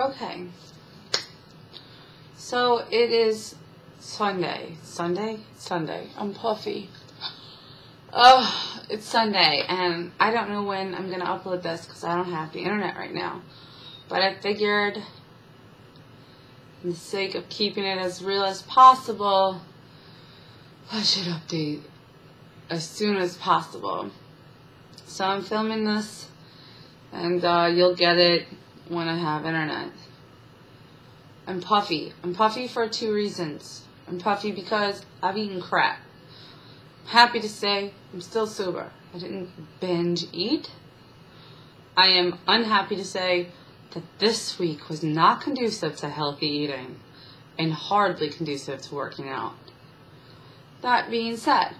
Okay. So it is Sunday. Sunday? I'm puffy. Oh, it's Sunday, and I don't know when I'm going to upload this because I don't have the internet right now. But I figured, for the sake of keeping it as real as possible, I should update as soon as possible. So I'm filming this, and you'll get it when I have internet. I'm puffy. I'm puffy for 2 reasons. I'm puffy because I've eaten crap. I'm happy to say I'm still sober. I didn't binge eat. I am unhappy to say that this week was not conducive to healthy eating and hardly conducive to working out. That being said,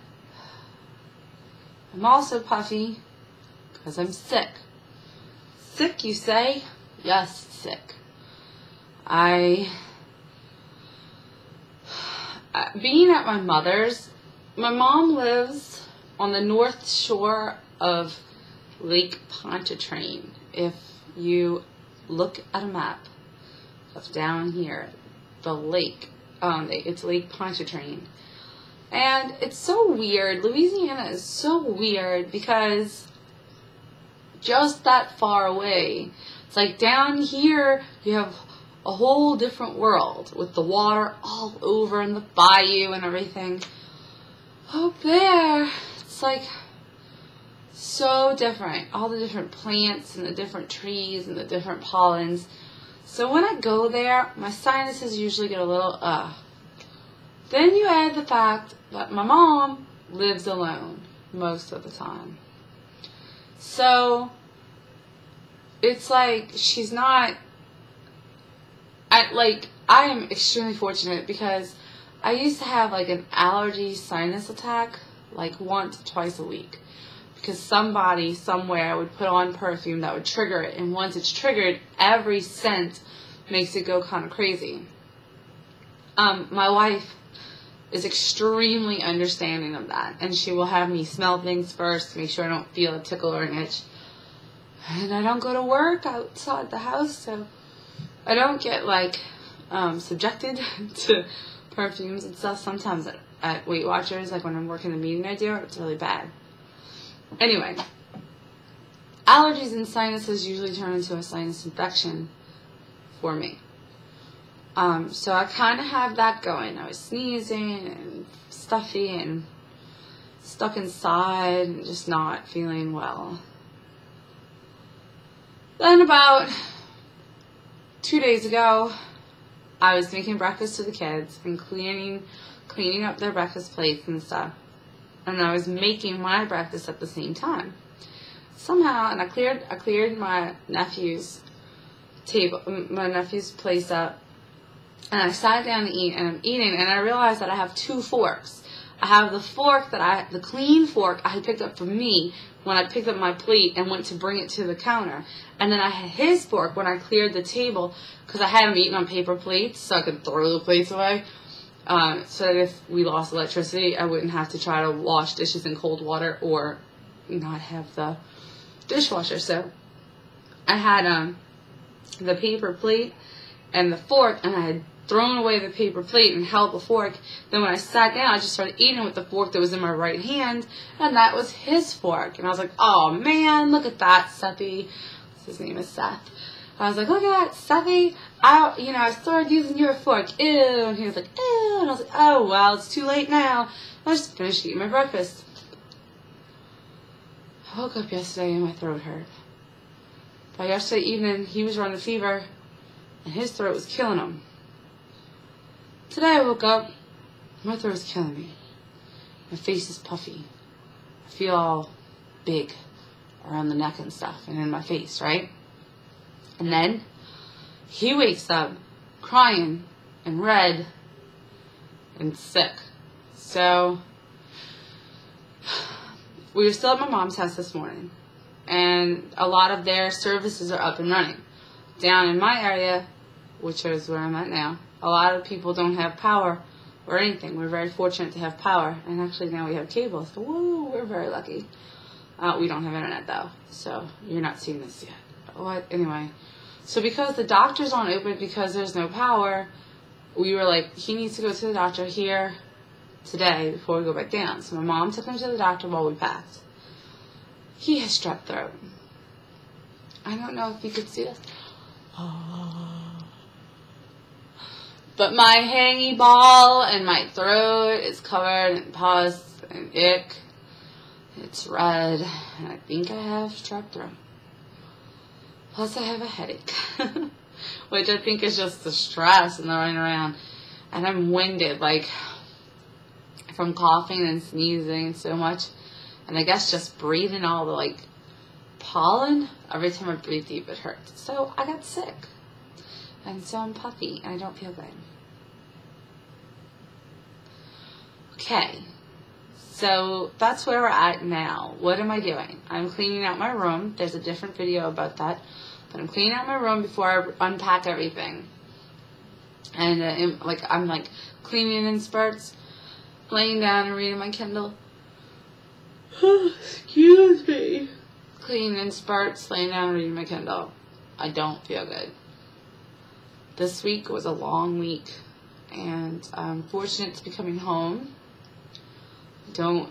I'm also puffy because I'm sick. Sick, you say? Yes, sick. Being at my mother's, my mom lives on the north shore of Lake Pontchartrain. If you look at a map of down here, the lake, it's Lake Pontchartrain. And it's so weird. Louisiana is so weird because just that far away, it's like down here you have a whole different world with the water all over and the bayou and everything. Up there, it's like so different. All the different plants and the different trees and the different pollens. So when I go there, my sinuses usually get a little Then you add the fact that my mom lives alone most of the time. So it's like she's not, I am extremely fortunate because I used to have like an allergy sinus attack like once or twice a week because somebody somewhere would put on perfume that would trigger it, and once it's triggered, every scent makes it go kind of crazy. My wife is extremely understanding of that, and she will have me smell things first to make sure I don't feel a tickle or an itch. And I don't go to work outside the house, so I don't get subjected to perfumes and stuff. Sometimes at Weight Watchers, like when I'm working the meeting I do, it's really bad. Anyway, allergies and sinuses usually turn into a sinus infection for me. So I kind of have that going. I was sneezing and stuffy and stuck inside and just not feeling well. Then about 2 days ago, I was making breakfast to the kids and cleaning up their breakfast plates and stuff. And I was making my breakfast at the same time. Somehow, and I cleared my nephew's place up. And I sat down to eat, and I'm eating, and I realized that I have 2 forks. I have the fork the clean fork I had picked up for me when I picked up my plate and went to bring it to the counter. And then I had his fork when I cleared the table, because I had him eating on paper plates, so I could throw the plates away. So that if we lost electricity, I wouldn't have to try to wash dishes in cold water or not have the dishwasher. So I had the paper plate and the fork, and I had thrown away the paper plate and held the fork. Then when I sat down, I just started eating with the fork that was in my right hand, and that was his fork. And I was like, oh man, look at that, Sethy. His name is Seth. I was like, look at that, Sethy. I started using your fork. Ew. And he was like, ew. And I was like, oh, well, it's too late now. I just finished eating my breakfast. I woke up yesterday and my throat hurt. By yesterday evening, he was running a fever, and his throat was killing him. Today I woke up, my throat is killing me. My face is puffy. I feel all big around the neck and stuff, and in my face, right? And then he wakes up crying and red and sick. So we were still at my mom's house this morning, and a lot of their services are up and running. Down in my area, which is where I'm at now, a lot of people don't have power or anything. We're very fortunate to have power, and actually now we have cable, so woo, we're very lucky. We don't have internet though, so you're not seeing this yet. Anyway, So because the doctors aren't open because there's no power, we were like, he needs to go to the doctor here today before we go back down. So my mom took him to the doctor while we packed. He has strep throat. I don't know if you could see this. But my hangy ball and my throat is covered in pus and ick. It's red, and I think I have strep throat. Plus I have a headache, which I think is just the stress and the running around. And I'm winded, like, from coughing and sneezing so much. And I guess just breathing all the, like, pollen. Every time I breathe deep, it hurts. So I got sick. And so I'm puffy, and I don't feel good. Okay. So that's where we're at now. What am I doing? I'm cleaning out my room. There's a different video about that. But I'm cleaning out my room before I unpack everything. And I'm like cleaning in spurts, laying down and reading my Kindle. Excuse me. Cleaning in spurts, laying down and reading my Kindle. I don't feel good. This week was a long week. And I'm fortunate to be coming home. Don't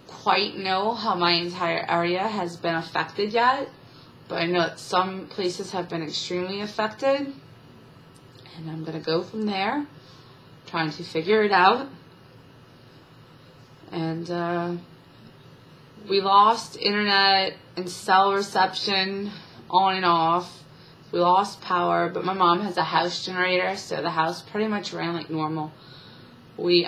quite know how my entire area has been affected yet, but I know that some places have been extremely affected, and I'm going to go from there, trying to figure it out. And we lost internet and cell reception on and off. We lost power, but my mom has a house generator, so the house pretty much ran like normal. We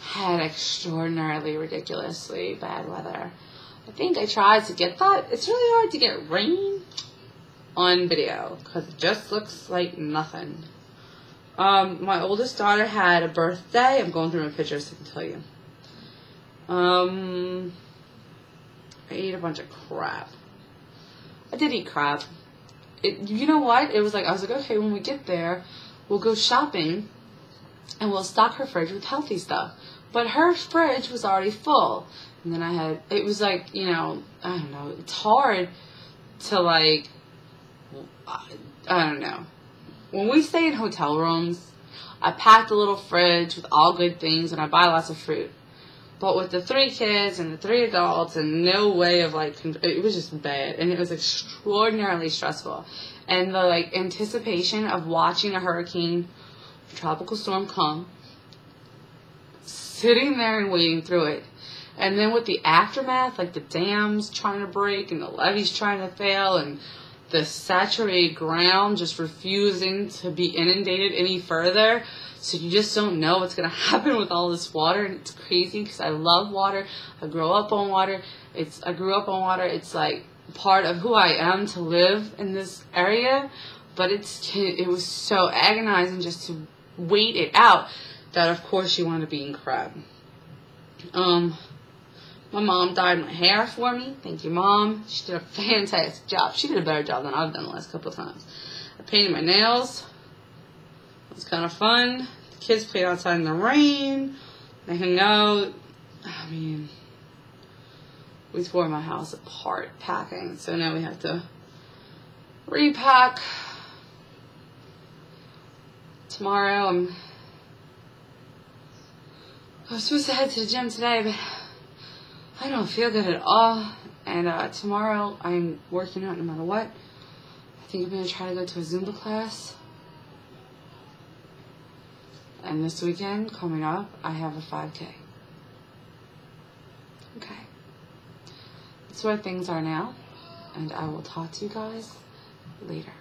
had extraordinarily, ridiculously bad weather. I think I tried to get that. It's really hard to get rain on video because it just looks like nothing. My oldest daughter had a birthday. I'm going through my pictures so I can tell you. I ate a bunch of crap. I did eat crap. You know what? It was like, I was like, okay, when we get there, we'll go shopping and we'll stock her fridge with healthy stuff. But her fridge was already full. And then it was like, you know, I don't know. It's hard to like, I don't know. When we stay in hotel rooms, I packed a little fridge with all good things and I buy lots of fruit. But with the 3 kids and the 3 adults and no way of like, it was just bad. And it was extraordinarily stressful. And the like anticipation of watching a hurricane, tropical storm come, sitting there and waiting through it. And then with the aftermath, like the dams trying to break and the levees trying to fail and the saturated ground just refusing to be inundated any further. So you just don't know what's going to happen with all this water. And it's crazy because I love water. I grew up on water. I grew up on water. It's like part of who I am to live in this area. But it was so agonizing just to wait it out that of course you want to be in crap. My mom dyed my hair for me. Thank you, Mom. She did a fantastic job. She did a better job than I've done the last couple of times. I painted my nails. It was kind of fun. The kids played outside in the rain. They hung out. I mean, we tore my house apart packing. So now we have to repack. Tomorrow I'm supposed to head to the gym today, but I don't feel good at all. And tomorrow I'm working out no matter what. I think I'm going to try to go to a Zumba class. And this weekend, coming up, I have a 5K. Okay. That's where things are now. And I will talk to you guys later.